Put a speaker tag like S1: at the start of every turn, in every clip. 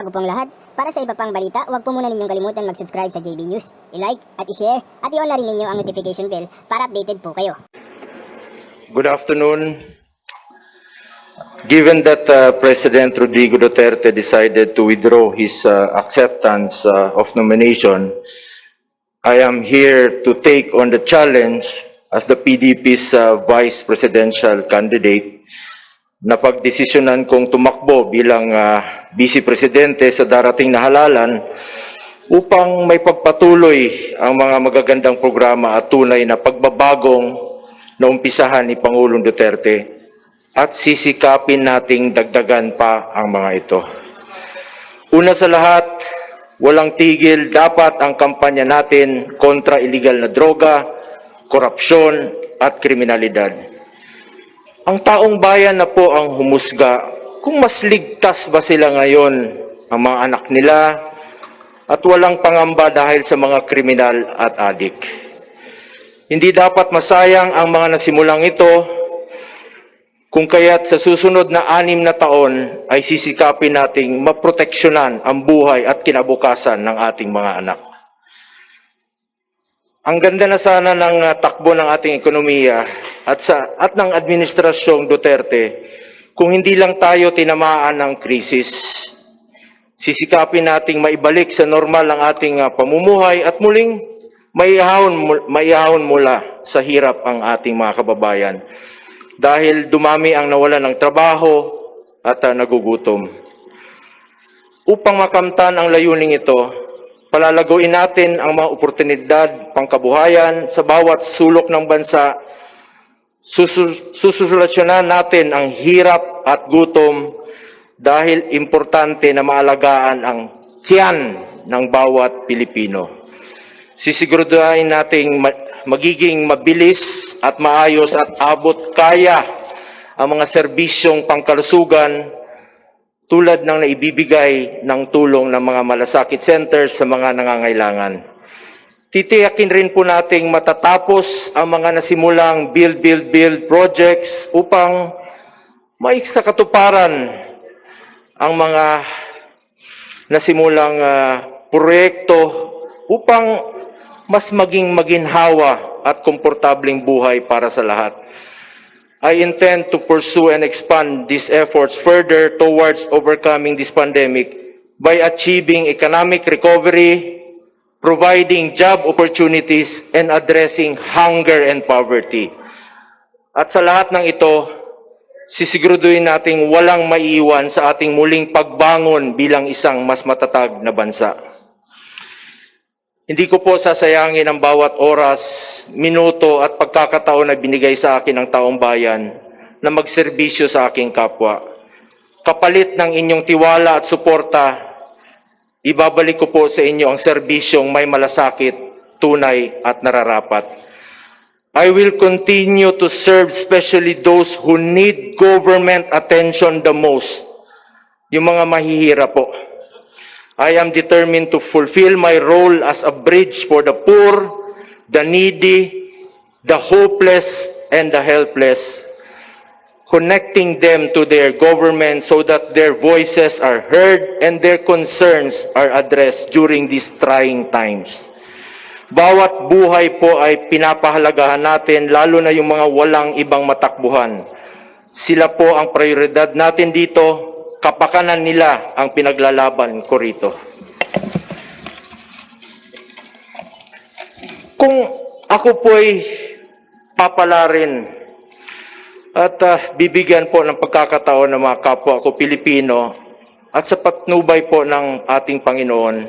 S1: Bago pong lahat, para sa iba pang balita, huwag po muna ninyong kalimutan mag-subscribe sa JB News, i-like at i-share at i-on na rin ninyo ang notification bell para updated po kayo.
S2: Good afternoon. Given that President Rodrigo Duterte decided to withdraw his acceptance of nomination, I am here to take on the challenge as the PDP's vice presidential candidate na pagdesisyonan kong tumakbo bilang vice presidente sa darating na halalan upang may pagpatuloy ang mga magagandang programa at tunay na pagbabagong naumpisahan ni Pangulong Duterte at sisikapin nating dagdagan pa ang mga ito. Una sa lahat, walang tigil dapat ang kampanya natin kontra illegal na droga, korupsyon at kriminalidad. Ang taong bayan na po ang humusga kung mas ligtas ba sila ngayon ang mga anak nila at walang pangamba dahil sa mga kriminal at adik. Hindi dapat masayang ang mga nasimulang ito, kung kaya't sa susunod na 6 na taon ay sisikapin nating maproteksyonan ang buhay at kinabukasan ng ating mga anak. Ang ganda na sana ng takbo ng ating ekonomiya at ng administrasyong Duterte kung hindi lang tayo tinamaan ng krisis. Sisikapin nating maibalik sa normal ang ating pamumuhay at muling maihahon mula sa hirap ang ating mga kababayan dahil dumami ang nawalan ng trabaho at nagugutom. Upang makamtan ang layuning ito, palalaguin natin ang mga oportunidad pangkabuhayan sa bawat sulok ng bansa. Susolusyonan natin ang hirap at gutom dahil importante na maalagaan ang tiyan ng bawat Pilipino. Sisiguraduhin nating magiging mabilis at maayos at abot kaya ang mga serbisyong pangkalusugan tulad ng naibibigay ng tulong ng mga malasakit centers sa mga nangangailangan. Titiyakin rin po nating matatapos ang mga nasimulang build projects upang maisakatuparan ang mga nasimulang proyekto upang mas maging maginhawa at komportabling buhay para sa lahat. I intend to pursue and expand these efforts further towards overcoming this pandemic by achieving economic recovery, providing job opportunities, and addressing hunger and poverty. At sa lahat ng ito, sisiguraduhin nating walang maiiwan sa ating muling pagbangon bilang isang mas matatag na bansa. Hindi ko po sasayangin ang bawat oras, minuto at pagkakataon na binigay sa akin ng taong bayan na magserbisyo sa aking kapwa. Kapalit ng inyong tiwala at suporta, ibabalik ko po sa inyo ang serbisyong may malasakit, tunay at nararapat. I will continue to serve especially those who need government attention the most, yung mga mahihirap po. I am determined to fulfill my role as a bridge for the poor, the needy, the hopeless, and the helpless, connecting them to their government so that their voices are heard and their concerns are addressed during these trying times. Bawat buhay po ay pinapahalagahan natin, lalo na yung mga walang ibang matakbuhan. Sila po ang prioridad natin dito. Kapakanan nila ang pinaglalaban ko rito. Kung ako po'y papalarin at bibigyan po ng pagkakataon ng mga kapwa ko Pilipino at sa patnubay po ng ating Panginoon,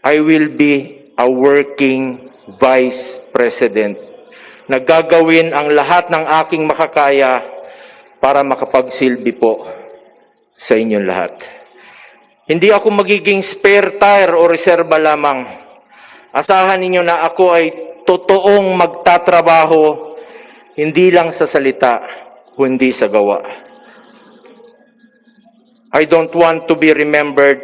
S2: I will be a working Vice President na gagawin ang lahat ng aking makakaya para makapagsilbi po sa inyong lahat. Hindi ako magiging spare tire o reserba lamang. Asahan ninyo na ako ay totoong magtatrabaho, hindi lang sa salita, kundi sa gawa. I don't want to be remembered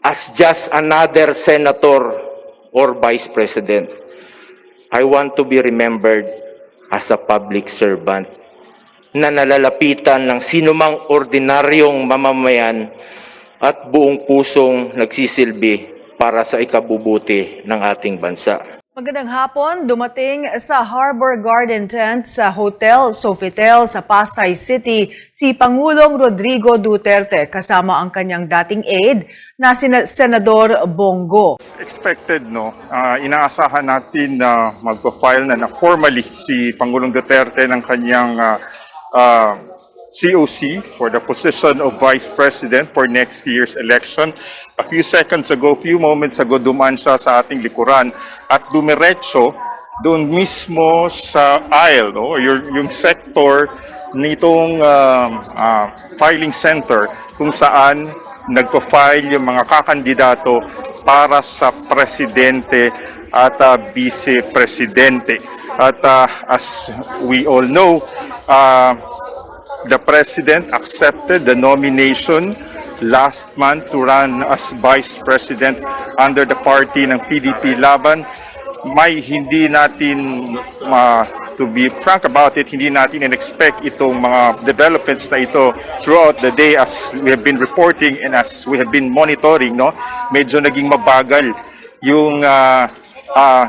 S2: as just another senator or vice president. I want to be remembered as a public servant na nalalapitan ng sinumang ordinaryong mamamayan at buong pusong nagsisilbi para sa ikabubuti ng ating bansa.
S3: Magandang hapon, dumating sa Harbor Garden Tent sa Hotel Sofitel sa Pasay City si Pangulong Rodrigo Duterte kasama ang kanyang dating aide na Senador Bongo.
S4: Expected, no? Inaasahan natin na magpa-file na formally si Pangulong Duterte ng kanyang COC for the position of Vice President for next year's election. A few moments ago, dumaan siya sa ating likuran at dumiretso doon mismo sa aisle, no? Yung sector nitong filing center kung saan nagpa-file yung mga kakandidato para sa presidente at vice-presidente. At as we all know, the President accepted the nomination last month to run as Vice President under the party ng PDP Laban. May hindi natin, to be frank about it, hindi natin in-expect itong mga developments na ito throughout the day as we have been reporting and as we have been monitoring, no? Medyo naging mabagal yung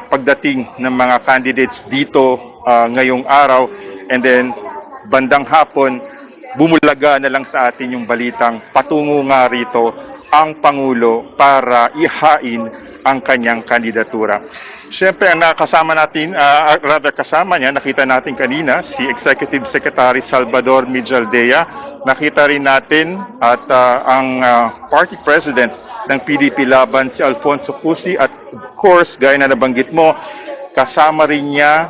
S4: pagdating ng mga candidates dito ngayong araw, and then bandang hapon, bumulaga na lang sa atin yung balitang patungo nga rito ang Pangulo para ihain ang kanyang kandidatura. Siyempre, ang nakasama natin, kasama niya, nakita natin kanina, si Executive Secretary Salvador Mijaldea. Nakita rin natin at ang Party President ng PDP Laban, si Alfonso Cusi. At of course, gaya na nabanggit mo, kasama rin niya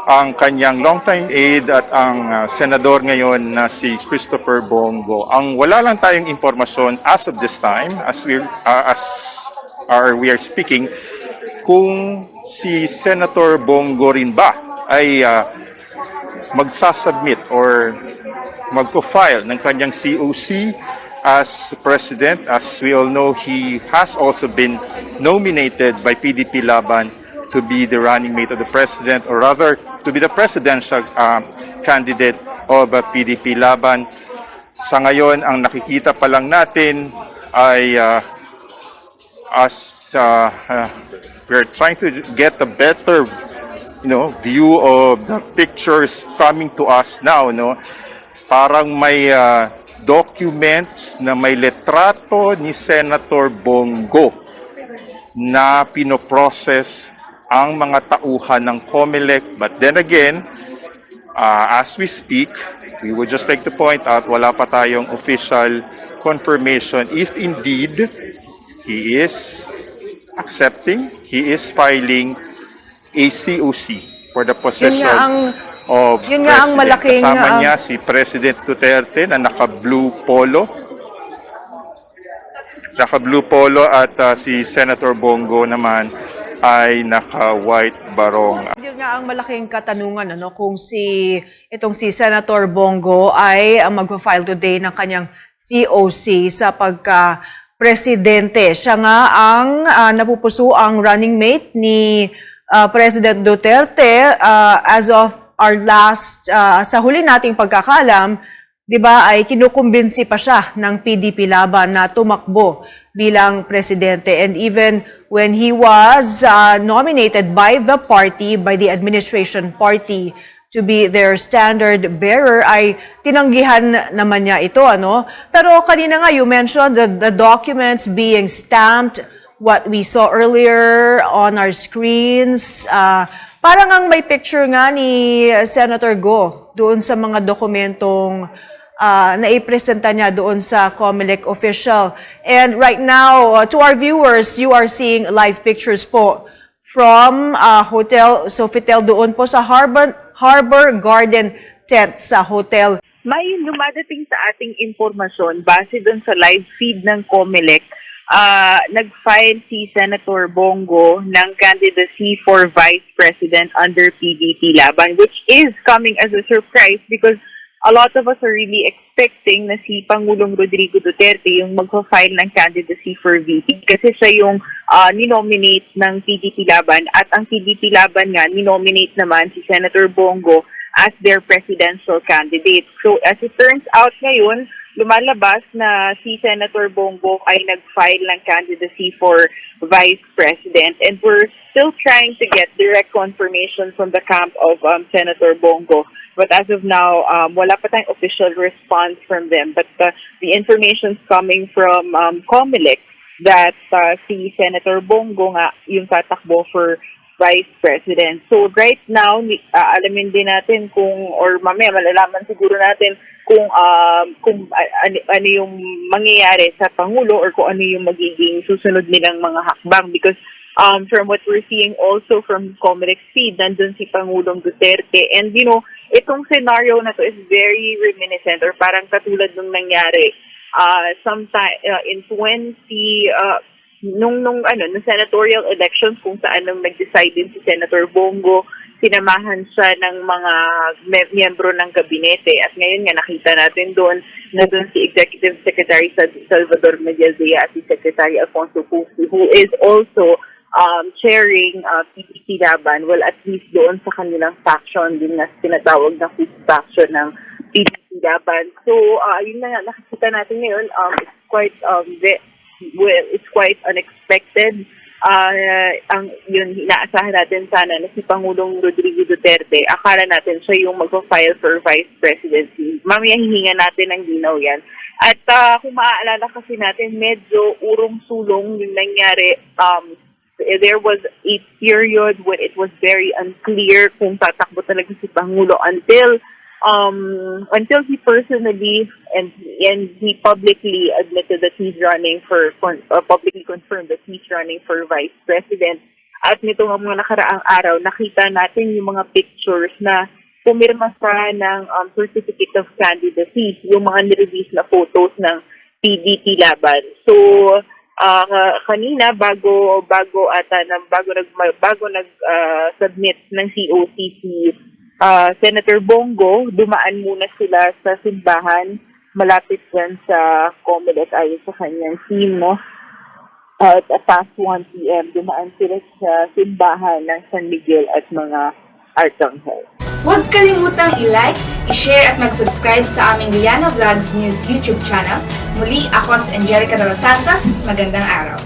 S4: ang kanyang longtime aide at ang senador ngayon na si Christopher Bongo. Ang wala lang tayong impormasyon as of this time, as we are speaking, kung si Senator Bongo rin ba ay magsasubmit or magpo-file ng kanyang COC as president. As we all know, he has also been nominated by PDP Laban to be the running mate of the president, or rather, to be the presidential candidate of PDP Laban. Sa ngayon, ang nakikita pa lang natin ay we're trying to get a better, view of the pictures coming to us now, no? Parang may documents na may letrato ni Senator Bongo na pinoprocess ang mga tauhan ng COMELEC. But then again, as we speak, we would just like to point out, wala pa tayong official confirmation if indeed he is accepting, he is filing a COC for the possession of
S3: yun nga ang
S4: President.
S3: malaking,
S4: Kasama niya si President Duterte na naka-blue polo. Naka-blue polo at si Senator Bongo naman ay naka-white barong.
S3: Yun nga ang malaking katanungan, kung itong si Senator Bongo ay mag-file today ng kanyang COC sa pagka-presidente. Siya nga ang napupuso ang running mate ni President Duterte as of our last, sa huli nating pagkakalam, di ba, ay kinukumbinsi pa siya ng PDP Laban na tumakbo bilang presidente. And even when he was nominated by the party, by the administration party, to be their standard bearer, ay tinanggihan naman niya ito, Pero kanina nga, you mentioned the documents being stamped, what we saw earlier on our screens. Parang ang may picture nga ni Senator Go doon sa mga dokumentong naipresenta niya doon sa COMELEC official. And right now, to our viewers, you are seeing live pictures po from Hotel Sofitel doon po sa Harbor Garden Tent sa hotel.
S5: May lumadating sa ating impormasyon base doon sa live feed ng COMELEC. Nag-file si Senator Bongo ng candidacy for Vice President under PDP Laban, which is coming as a surprise because a lot of us are really expecting na si Pangulong Rodrigo Duterte yung magpa-file ng candidacy for VP kasi siya yung ninominate ng PDP Laban at ang PDP Laban nga ninominate naman si Senator Bongo as their presidential candidate. So as it turns out ngayon, lumalabas na si Senator Bongo ay nag-file ng candidacy for Vice President, and we're still trying to get direct confirmation from the camp of Senator Bongo. But as of now, wala pa tayong official response from them. But the information's coming from COMELEC that si Senator Bongo nga yung tatakbo for Vice President. So right now, alamin din natin kung, or mamaya malalaman siguro natin kung ano yung mangyayari sa Pangulo or kung ano yung magiging susunod nilang mga hakbang. Because from what we're seeing also from COMELEC feed, nandun si Pangulong Duterte. And you know, itong scenario na to is very reminiscent or parang katulad nung nangyari sometime in nung senatorial elections kung saan nung nag-decide din si Senator Bongo, sinamahan siya ng mga miyembro ng gabinete. At ngayon nga nakita natin doon na doon si Executive Secretary Salvador Medialdea at si Secretary Alfonso Pusi, who is also chairing PDP Laban. Well, at least doon sa kanilang faction din na tinatawag na fifth faction ng PDP Laban. So, yun na nga, nakikita natin ngayon, it's quite unexpected. Yun, inaasahan natin sana na si Pangulong Rodrigo Duterte, akala natin siya yung mag-file for Vice Presidency. Mamaya hihinga natin ng linaw yan. At kung maaalala kasi natin, medyo urong-sulong yung nangyari. There was a period when it was very unclear kung tatakbo talaga si Pangulo until he personally and he publicly admitted that he's running for publicly confirmed that he's running for Vice President. At nitong mga nakaraang araw, nakita natin yung mga pictures na pumirma sa ng Certificate of Candidacy, yung mga nirelease na photos ng PDP Laban. So kanina bago nag-submit ng COC si Senator Bongo, dumaan muna sila sa simbahan malapit yan sa COMELEC ayon sa kanyang team, no? At past 1 p.m. dumaan sila sa simbahan ng San Miguel at mga Arcangel.
S6: Huwag kalimutang i-like, i-share at mag-subscribe sa aming Liana Vlogs News YouTube channel. Muli, ako si Angelica de los Santos. Magandang araw.